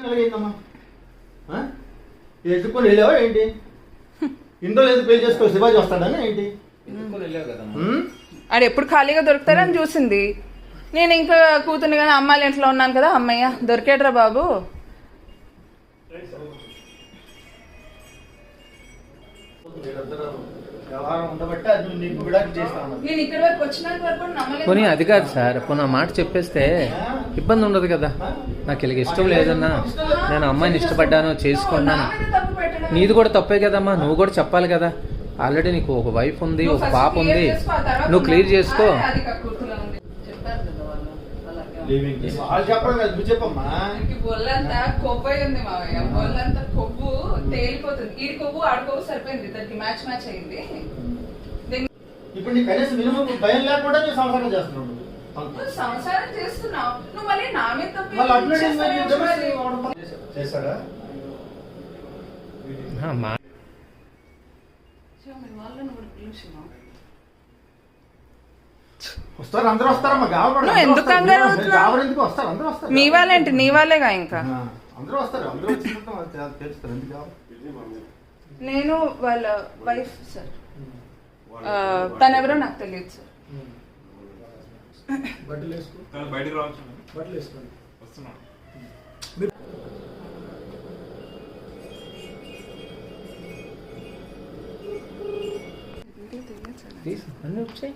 ఎలాగైందమ్మా? ఎత్తుకొని వెళ్ళావా ఏంటి? ఇంట్లో లేదు పెళ్లి చేసుకో శివాజీ వస్తాడని ఏంటి? ఆడు ఎప్పుడు ఖాళీగా దొరుకుతారని చూసింది. నేను ఇంకా కూతుర్ని కానీ అమ్మాయిల ఇంట్లో ఉన్నాను కదా, అమ్మయ్య దొరికాడరా బాబు. పోనీ అది కాదు సార్, పోనీ ఆ మాట చెప్పేస్తే ఇబ్బంది ఉండదు కదా. నాకు ఇలాగ ఇష్టం లేదన్నా, నేను అమ్మాయిని ఇష్టపడ్డాను చేసుకున్నాను, నీది కూడా తప్పే కదమ్మా. నువ్వు కూడా చెప్పాలి కదా. ఆల్రెడీ నీకు ఒక వైఫ్ ఉంది, ఒక పాప ఉంది, నువ్వు క్లియర్ చేసుకో. ఒళ్ళంతా కొవ్వు ఉంది మావయ్య, ఒళ్ళంతా కొవ్వు తేలిపోతుంది. ఈ కొవ్వు ఆడ కొవ్వు సరిపోయింది, దానికి మ్యాచ్ మ్యాచ్ అయింది. ఇప్పుడు నీ కనీసం మినిమం భయం లేకుండా నువ్వు సంసారం చేస్తున్నావు. నువ్వు సంసారం చేస్తున్నావు, నువ్వు మళ్ళీ నా మీద చేశాడా? వస్తారు, అందరూ వస్తారమ్మా. నువ్వు ఎందుకు కంగారు ఎందుకు వస్తారు? అందరూ వస్తారు. మీ వాళ్ళేంటి, నీ వాళ్ళేగా. ఇంకా అందరూ వస్తారు, అందరూ వచ్చినట్టు తెలుస్తారు. ఎందుకు నేను వాళ్ళ వైఫ్ సార్. తనెవరో నాకు తెలియదు సార్. బయటకు రావచ్చు, బట్టలు వేసుకోండి, వస్తున్నాను. అన్నీ వచ్చాయి.